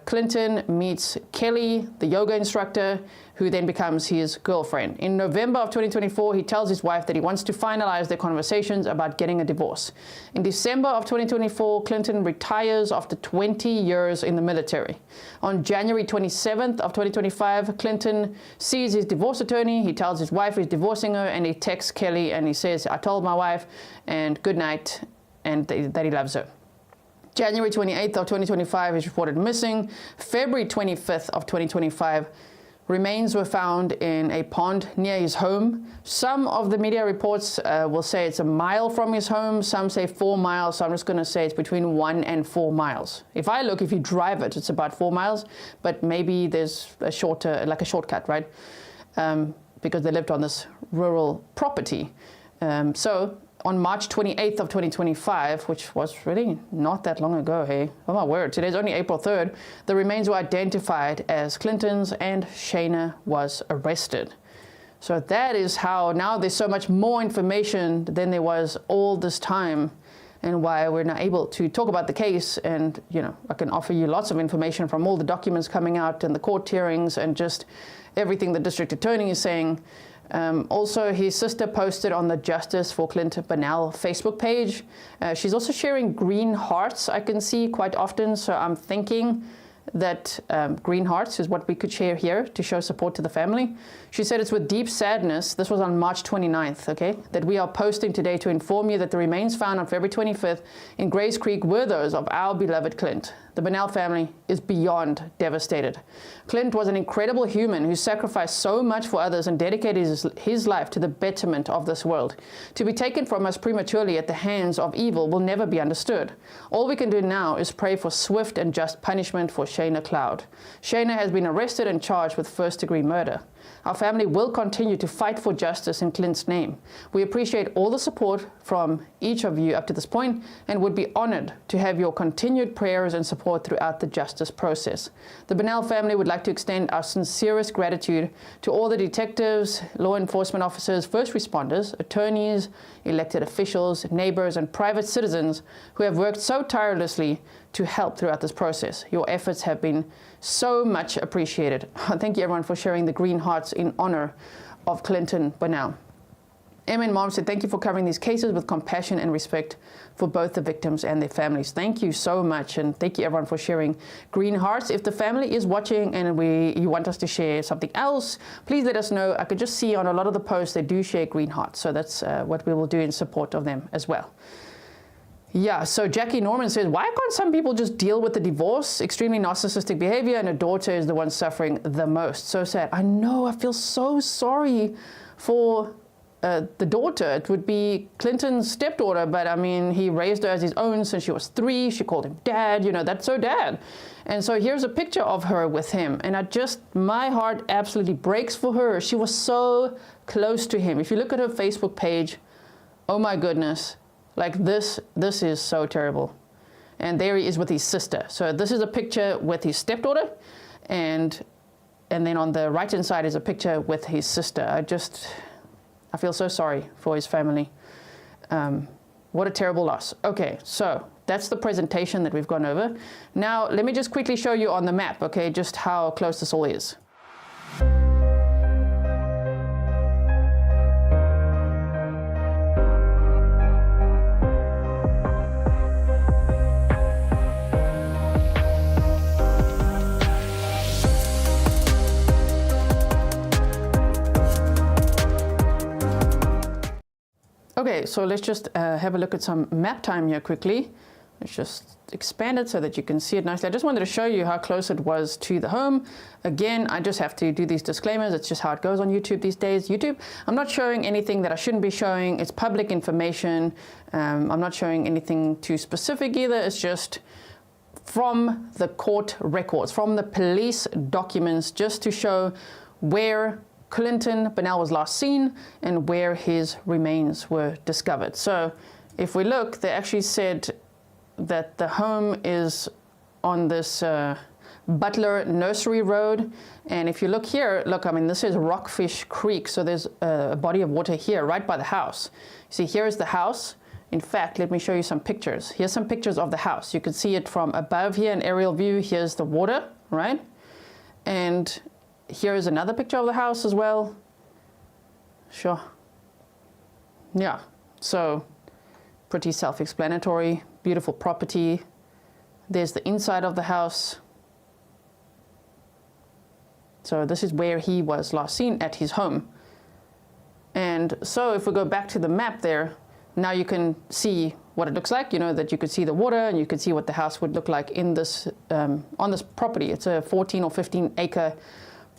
Clinton meets Kelly, the yoga instructor, who then becomes his girlfriend. In November of 2024, he tells his wife that he wants to finalize their conversations about getting a divorce. In December of 2024, Clinton retires after 20 years in the military. On January 27th of 2025, Clinton sees his divorce attorney. He tells his wife he's divorcing her, and he texts Kelly and he says, I told my wife, and good night, and that he loves her. January 28th of 2025, he's reported missing. February 25th of 2025, Remains were found in a pond near his home. Some of the media reports will say it's a mile from his home. Some say 4 miles. So I'm just going to say it's between 1 and 4 miles. If you drive it, it's about 4 miles. But maybe there's a shortcut, right? Because they lived on this rural property. So on March 28th of 2025, which was really not that long ago, hey? Oh my word, today's only April 3rd, the remains were identified as Clinton's and Shana was arrested. So that is how now there's so much more information than there was all this time, and why we're not able to talk about the case. And, I can offer you lots of information from all the documents coming out and the court hearings and just everything the district attorney is saying. Also, his sister posted on the Justice for Clinton Bonnell Facebook page. She's also sharing green hearts, I can see quite often. So I'm thinking that green hearts is what we could share here to show support to the family. She said, it's with deep sadness, this was on March 29th, okay, that we are posting today to inform you that the remains found on February 25th in Grays Creek were those of our beloved Clint. The Bonnell family is beyond devastated. Clint was an incredible human who sacrificed so much for others and dedicated his life to the betterment of this world. To be taken from us prematurely at the hands of evil will never be understood. All we can do now is pray for swift and just punishment for Shana Cloud. Shana has been arrested and charged with first-degree murder. Our family will continue to fight for justice in Clint's name. We appreciate all the support from each of you up to this point and would be honored to have your continued prayers and support throughout the justice process. The Bonnell family would like to extend our sincerest gratitude to all the detectives, law enforcement officers, first responders, attorneys, elected officials, neighbors, and private citizens who have worked so tirelessly to help throughout this process. Your efforts have been so much appreciated. Thank you everyone for sharing the green hearts in honor of Clinton Bonnell. Em and Mom said, thank you for covering these cases with compassion and respect for both the victims and their families. Thank you so much, and thank you everyone for sharing green hearts. If the family is watching and you want us to share something else, please let us know. I could just see on a lot of the posts they do share green hearts, so that's what we will do in support of them as well. Yeah, so Jackie Norman says, why can't some people just deal with the divorce? Extremely narcissistic behavior, and a daughter is the one suffering the most. So sad. I know, I feel so sorry for the daughter. It would be Clinton's stepdaughter, but I mean, he raised her as his own since she was 3. She called him dad, that's so dad. And so here's a picture of her with him. And my heart absolutely breaks for her. She was so close to him. If you look at her Facebook page, oh my goodness. Like this is so terrible. And there he is with his sister. So this is a picture with his stepdaughter, and then on the right-hand side is a picture with his sister. I feel so sorry for his family. What a terrible loss. Okay, so that's the presentation that we've gone over. Now, let me just quickly show you on the map, okay, just how close this all is. Okay, so let's just have a look at some map time here quickly. Let's just expand it so that you can see it nicely. I just wanted to show you how close it was to the home. Again, I just have to do these disclaimers. It's just how it goes on YouTube these days. YouTube, I'm not showing anything that I shouldn't be showing. It's public information. I'm not showing anything too specific either. It's just from the court records, from the police documents, just to show where Clinton Bonnell was last seen and where his remains were discovered. So if we look, they actually said that the home is on this Butler Nursery Road. And if you look here, I mean, this is Rockfish Creek. So there's a body of water here right by the house. See, here's the house. In fact, let me show you some pictures. Here's some pictures of the house. You can see it from above here, an aerial view. Here's the water, right? And here is another picture of the house as well. Sure. Yeah, so pretty self-explanatory, beautiful property. There's the inside of the house. So this is where he was last seen, at his home. And so if we go back to the map there, now you can see what it looks like, that you could see the water and you could see what the house would look like in this, on this property. It's a 14 or 15 acre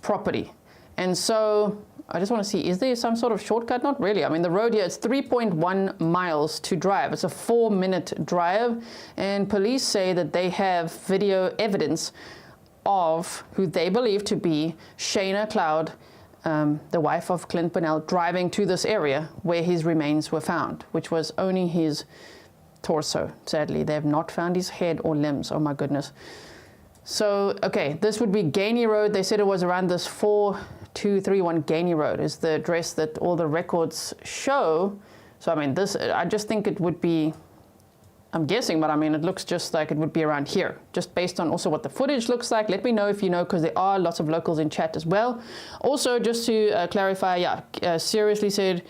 property. And so I just want to see, is there some sort of shortcut? Not really. I mean, the road here, it's 3.1 miles to drive. It's a 4-minute drive. And police say that they have video evidence of who they believe to be Shana Cloud, the wife of Clinton Bonnell, driving to this area where his remains were found, which was only his torso. Sadly, they have not found his head or limbs. Oh my goodness. So, okay, this would be Gainey Road. They said it was around this 4231 Gainey Road is the address that all the records show. So, I mean, this, I just think it would be, I'm guessing, but I mean, it looks just like it would be around here, just based on also what the footage looks like. Let me know if you know, because there are lots of locals in chat as well. Also, just to clarify, yeah, seriously said,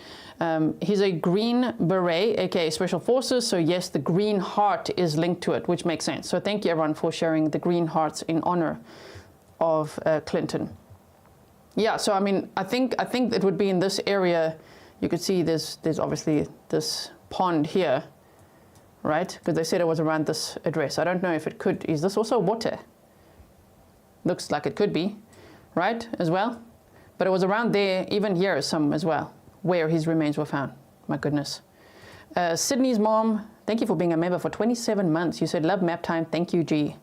he's a Green Beret, aka Special Forces. So yes, the Green Heart is linked to it, which makes sense. So thank you everyone for sharing the Green Hearts in honor of Clinton. Yeah, so I mean, I think it would be in this area. You could see there's obviously this pond here, right? Because they said it was around this address. I don't know if it could, is this also water? Looks like it could be, right, as well? But it was around there, even here some as well, where his remains were found. My goodness. Sydney's mom, thank you for being a member for 27 months. You said, love Maptime, thank you, G.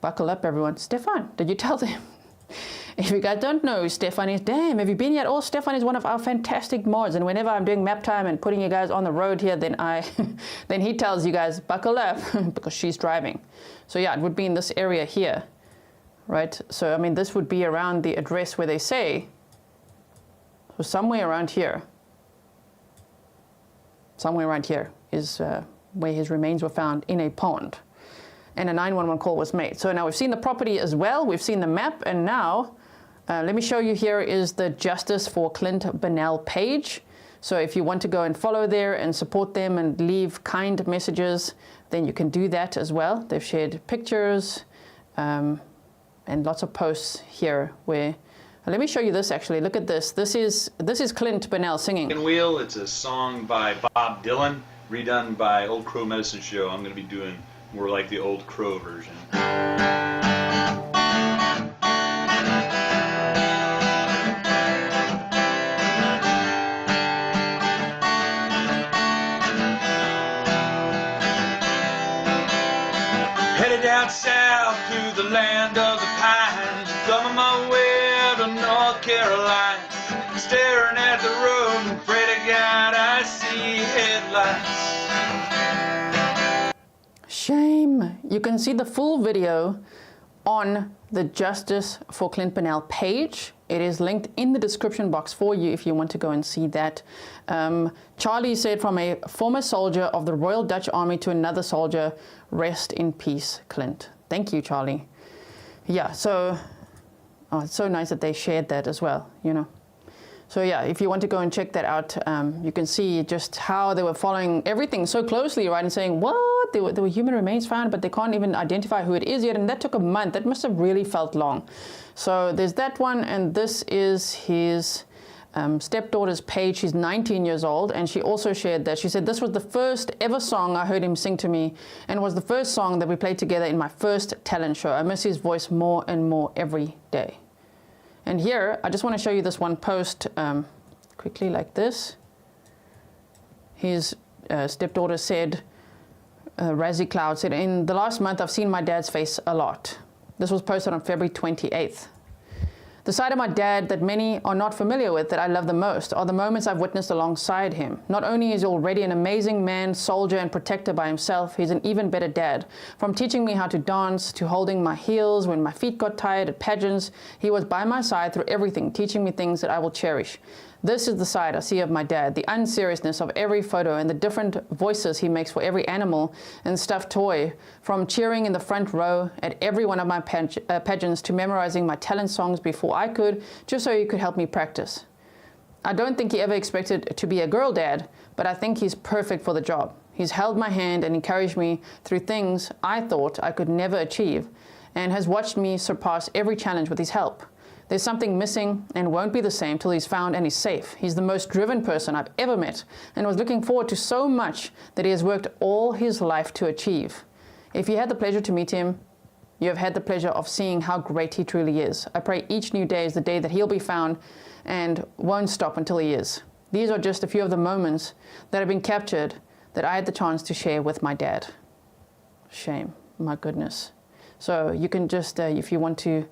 Buckle up, everyone. Stefan, did you tell them? If you guys don't know who Stefan is, damn, have you been yet? Oh, Stefan is one of our fantastic mods. And whenever I'm doing Maptime and putting you guys on the road here, then then he tells you guys, buckle up, because she's driving. So yeah, it would be in this area here, right? So, I mean, this would be around the address where they say, so somewhere around here is where his remains were found in a pond. And a 911 call was made. So now we've seen the property as well. We've seen the map. And now, let me show you, here is the Justice for Clint Bonnell page. So if you want to go and follow there and support them and leave kind messages, then you can do that as well. They've shared pictures and lots of posts here where, let me show you this actually. Look at this. This is Clint Bonnell singing. Wheel, it's a song by Bob Dylan, redone by Old Crow Medicine Show. I'm going to be doing more like the Old Crow version. Headed down south to the land of the pines, thumbing my way to North Carolina, staring at the road and pray to God I see headlights. Shame. You can see the full video on the Justice for Clint Bonnell page. It is linked in the description box for you if you want to go and see that. Charlie said, from a former soldier of the Royal Dutch Army to another soldier, rest in peace, Clint. Thank you, Charlie. Yeah, so it's so nice that they shared that as well, you know. So yeah, if you want to go and check that out, you can see just how they were following everything so closely, right? And saying, what? There were human remains found, but they can't even identify who it is yet. And that took a month. That must have really felt long. So there's that one. And this is his stepdaughter's page. She's 19 years old. And she also shared that. She said, this was the first ever song I heard him sing to me, and was the first song that we played together in my first talent show. I miss his voice more and more every day. And here, I just want to show you this one post quickly like this. His stepdaughter said, Razzie Cloud said, in the last month, I've seen my dad's face a lot. This was posted on February 28th. The side of my dad that many are not familiar with, that I love the most, are the moments I've witnessed alongside him. Not only is he already an amazing man, soldier, and protector by himself, he's an even better dad. From teaching me how to dance, to holding my heels when my feet got tired at pageants, he was by my side through everything, teaching me things that I will cherish. This is the side I see of my dad, the unseriousness of every photo and the different voices he makes for every animal and stuffed toy, from cheering in the front row at every one of my pageants to memorizing my talent songs before I could, just so he could help me practice. I don't think he ever expected to be a girl dad, but I think he's perfect for the job. He's held my hand and encouraged me through things I thought I could never achieve, and has watched me surpass every challenge with his help. There's something missing and won't be the same till he's found and he's safe. He's the most driven person I've ever met, and was looking forward to so much that he has worked all his life to achieve. If you had the pleasure to meet him, you have had the pleasure of seeing how great he truly is. I pray each new day is the day that he'll be found and won't stop until he is. These are just a few of the moments that have been captured that I had the chance to share with my dad. Shame, my goodness. So you can just, if you want to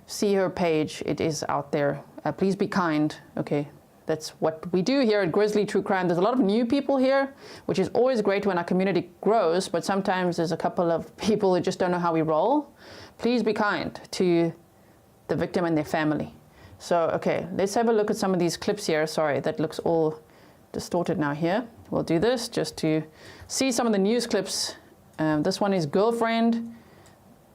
see her page, it is out there. Please be kind, okay? That's what we do here at Grizzly True Crime. There's a lot of new people here, which is always great when our community grows, but sometimes there's a couple of people who just don't know how we roll. Please be kind to the victim and their family. So, okay, let's have a look at some of these clips here. Sorry, that looks all distorted now here. We'll do this just to see some of the news clips. This one is girlfriend.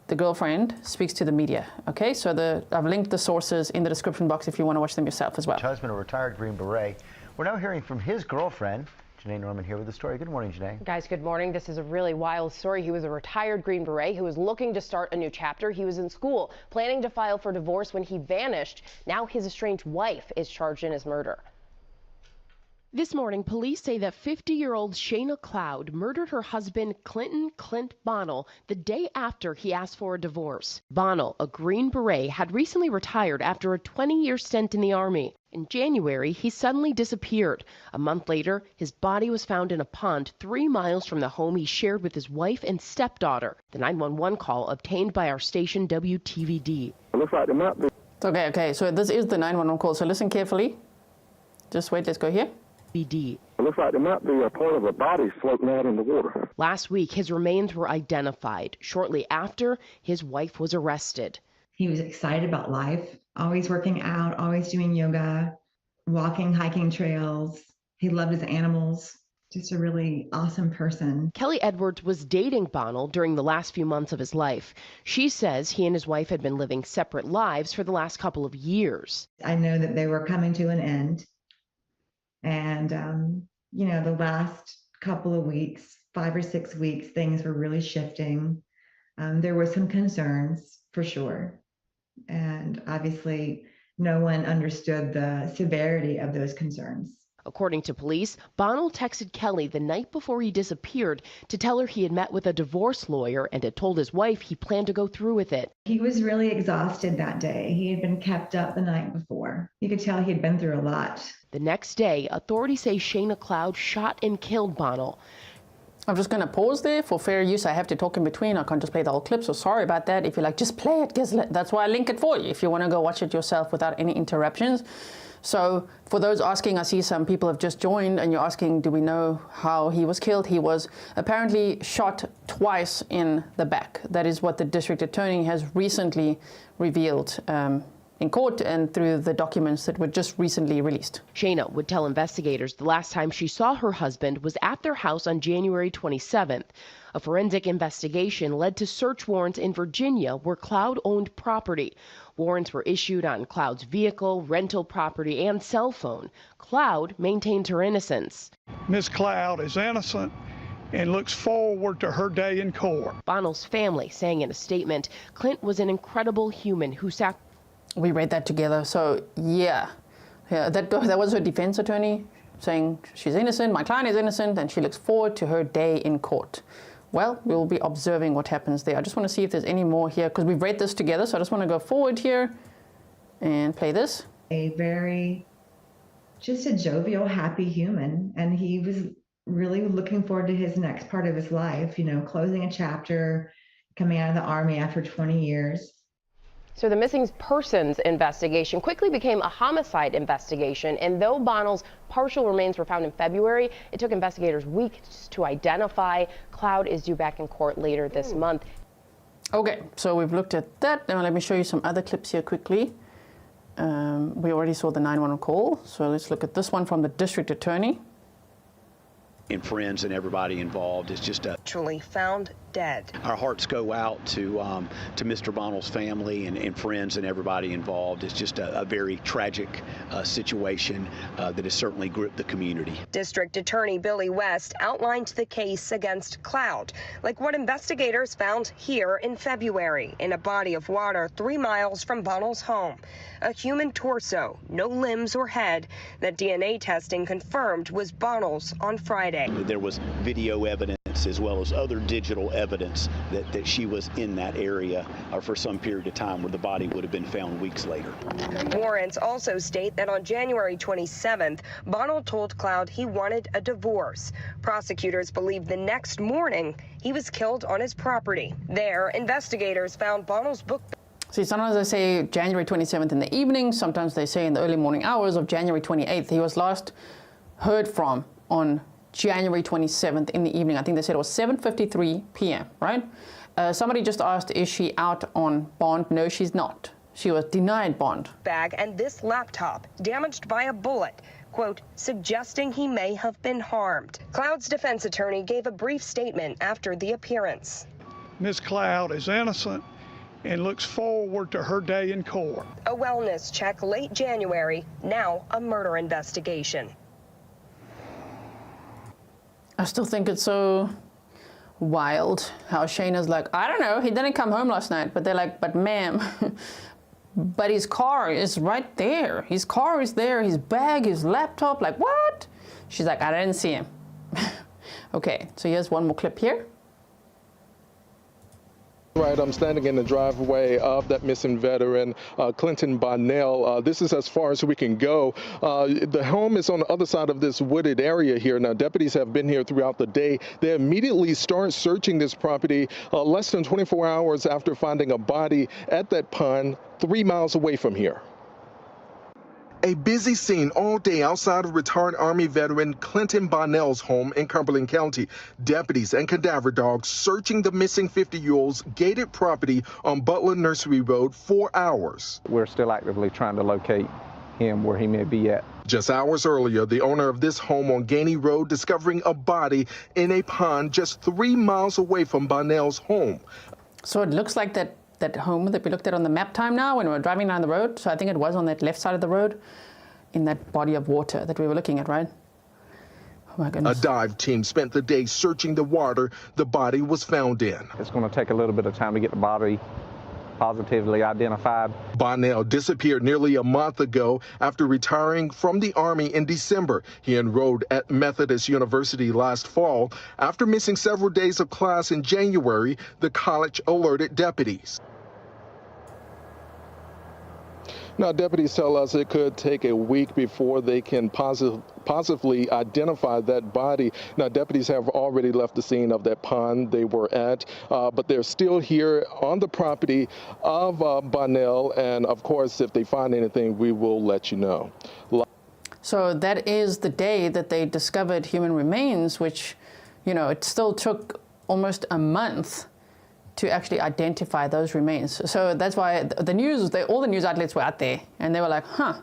The girlfriend speaks to the media. Okay, so I've linked the sources in the description box if you want to watch them yourself as well. Husband, a retired Green Beret. We're now hearing from his girlfriend. Janae Norman here with the story. Good morning, Janae. Guys, good morning. This is a really wild story. He was a retired Green Beret who was looking to start a new chapter. He was in school, planning to file for divorce when he vanished. Now his estranged wife is charged in his murder. This morning, police say that 50-year-old Shana Cloud murdered her husband, Clint Bonnell, the day after he asked for a divorce. Bonnell, a Green Beret, had recently retired after a 20-year stint in the Army. In January, he suddenly disappeared. A month later, his body was found in a pond 3 miles from the home he shared with his wife and stepdaughter. The 911 call obtained by our station WTVD. Looks like there might be. Okay, so this is the 911 call, so listen carefully. Just wait, let's go here. It looks like there might be a part of a body floating out in the water. Last week, his remains were identified. Shortly after, his wife was arrested. He was excited about life, always working out, always doing yoga, walking, hiking trails. He loved his animals. Just a really awesome person. Kelly Edwards was dating Bonnell during the last few months of his life. She says he and his wife had been living separate lives for the last couple of years. I know that they were coming to an end. And, the last couple of weeks, 5 or 6 weeks, things were really shifting. There were some concerns for sure. And obviously, no one understood the severity of those concerns. According to police, Bonnell texted Kelly the night before he disappeared to tell her he had met with a divorce lawyer and had told his wife he planned to go through with it. He was really exhausted that day. He had been kept up the night before. You could tell he had been through a lot. The next day, authorities say Shana Cloud shot and killed Bonnell. I'm just going to pause there for fair use. I have to talk in between. I can't just play the whole clip, so sorry about that. If you like, just play it, Grizzly. That's why I link it for you, if you want to go watch it yourself without any interruptions. So for those asking, I see some people have just joined and you're asking, do we know how he was killed? He was apparently shot twice in the back. That is what the district attorney has recently revealed in court and through the documents that were just recently released. Shana would tell investigators the last time she saw her husband was at their house on January 27th. A forensic investigation led to search warrants in Virginia where Cloud owned property. Warrants were issued on Cloud's vehicle, rental property, and cell phone. Cloud maintained her innocence. Miss Cloud is innocent and looks forward to her day in court. Bonnell's family saying in a statement, Clint was an incredible human who We read that together, so yeah, that was her defense attorney saying she's innocent, my client is innocent, and she looks forward to her day in court. Well, we'll be observing what happens there. I just want to see if there's any more here, because we've read this together, so I just want to go forward here and play this. Just a jovial, happy human, and he was really looking forward to his next part of his life, closing a chapter, coming out of the Army after 20 years. So the missing persons investigation quickly became a homicide investigation, and though Bonnell's partial remains were found in February, it took investigators weeks to identify. Cloud is due back in court later this month. Okay, so we've looked at that. Now let me show you some other clips here quickly. We already saw the 911 call, so let's look at this one from the district attorney. And friends and everybody involved is just actually found dead. Our hearts go out to Mr. Bonnell's family and friends and everybody involved. It's just a very tragic situation that has certainly gripped the community. District Attorney Billy West outlined the case against Cloud, like what investigators found here in February in a body of water 3 miles from Bonnell's home. A human torso, no limbs or head, that DNA testing confirmed was Bonnell's on Friday. There was video evidence as well as other digital evidence that she was in that area for some period of time, where the body would have been found weeks later. Warrants also state that on January 27th, Bonnell told Cloud he wanted a divorce. Prosecutors believe the next morning he was killed on his property. There, investigators found Bonnell's book. See, sometimes they say January 27th in the evening, sometimes they say in the early morning hours of January 28th. He was last heard from on January 27th in the evening. I think they said it was 7:53 p.m., right? Somebody just asked, is she out on bond? No, she's not. She was denied bond. Bag and this laptop damaged by a bullet, quote, suggesting he may have been harmed. Cloud's defense attorney gave a brief statement after the appearance. Ms. Cloud is innocent and looks forward to her day in court. A wellness check late January, now a murder investigation. I still think it's so wild how Shana's like, I don't know, he didn't come home last night. But they're like, but ma'am, but his car is right there. His car is there, his bag, his laptop, like what? She's like, I didn't see him. Okay, so here's one more clip here. Right, I'm standing in the driveway of that missing veteran, Clinton Bonnell. This is as far as we can go. The home is on the other side of this wooded area here. Now, deputies have been here throughout the day. They immediately start searching this property less than 24 hours after finding a body at that pond 3 miles away from here. A busy scene all day outside of retired Army veteran Clinton Bonnell's home in Cumberland County. Deputies and cadaver dogs searching the missing 50-year-old's gated property on Butler Nursery Road for hours. We're still actively trying to locate him where he may be at. Just hours earlier, the owner of this home on Gainey Road discovering a body in a pond just 3 miles away from Bonnell's home. So it looks like that home that we looked at on the Maptime now when we were driving down the road. So I think it was on that left side of the road in that body of water that we were looking at, right? Oh my goodness. A dive team spent the day searching the water the body was found in. It's going to take a little bit of time to get the body positively identified. Bonnell disappeared nearly a month ago after retiring from the Army in December. He enrolled at Methodist University last fall. After missing several days of class in January, the college alerted deputies. Now, deputies tell us it could take a week before they can positively identify that body. Now, deputies have already left the scene of that pond they were at, but they're still here on the property of Bonnell. And of course, if they find anything, we will let you know. So that is the day that they discovered human remains, which, you know, it still took almost a month to actually identify those remains. So that's why the news, all the news outlets were out there, and they were like, huh,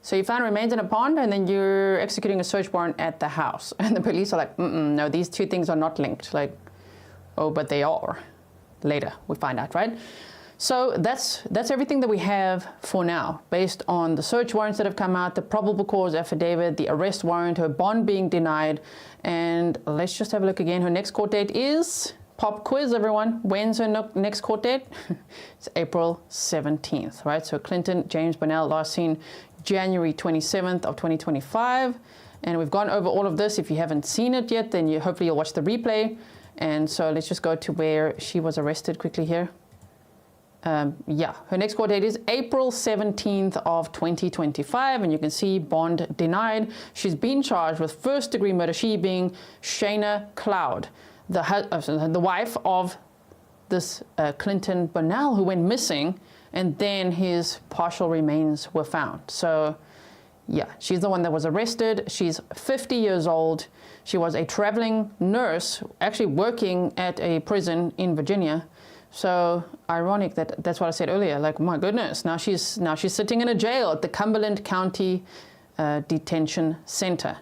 so you found remains in a pond and then you're executing a search warrant at the house. And the police are like, no, these two things are not linked. Like, oh, but they are. Later, we find out, right? So that's everything that we have for now, based on the search warrants that have come out, the probable cause affidavit, the arrest warrant, her bond being denied. And let's just have a look again. Her next court date is... Pop quiz, everyone. When's her next court date? It's April 17th, right? So Clinton James Bonnell, last seen January 27th of 2025. And we've gone over all of this. If you haven't seen it yet, then hopefully you'll watch the replay. And so let's just go to where she was arrested quickly here. Yeah, her next court date is April 17th of 2025. And you can see bond denied. She's been charged with first-degree murder, she being Shana Cloud, the wife of this Clinton Bonnell, who went missing, and then his partial remains were found. So yeah, she's the one that was arrested. She's 50 years old. She was a traveling nurse, actually working at a prison in Virginia. So ironic that's what I said earlier. Like, my goodness, now she's sitting in a jail at the Cumberland County Detention Center,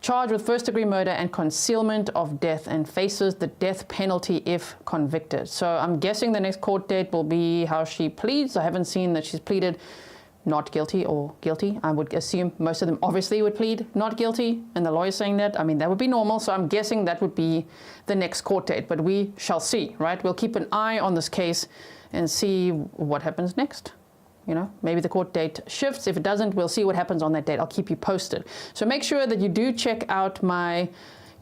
charged with first-degree murder and concealment of death, and faces the death penalty if convicted. So I'm guessing the next court date will be how she pleads. I haven't seen that she's pleaded not guilty or guilty. I would assume most of them obviously would plead not guilty, and the lawyer's saying that. I mean, that would be normal, so I'm guessing that would be the next court date, but we shall see, right? We'll keep an eye on this case and see what happens next. You know, maybe the court date shifts. If it doesn't, we'll see what happens on that date. I'll keep you posted. So make sure that you do check out my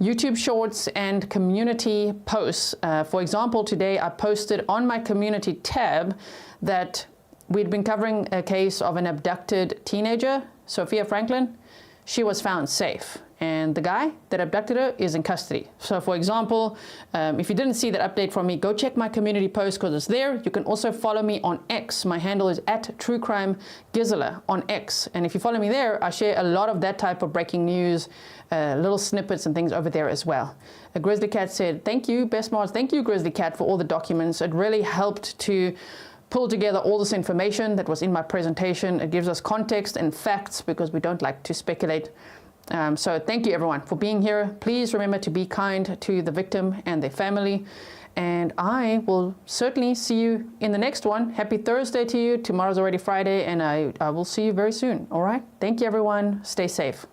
YouTube Shorts and community posts. For example, today I posted on my community tab that we'd been covering a case of an abducted teenager, Sophia Franklin. She was found safe, and the guy that abducted her is in custody. So for example, if you didn't see that update from me, go check my community post because it's there. You can also follow me on X. My handle is @TrueCrimeGizzler on X. And if you follow me there, I share a lot of that type of breaking news, little snippets and things over there as well. Grizzly Cat said, thank you, Best Mars. Thank you, Grizzly Cat, for all the documents. It really helped to pull together all this information that was in my presentation. It gives us context and facts because we don't like to speculate. So thank you everyone for being here. Please remember to be kind to the victim and their family. And I will certainly see you in the next one. Happy Thursday to you. Tomorrow's already Friday, and I will see you very soon. All right? Thank you everyone. Stay safe.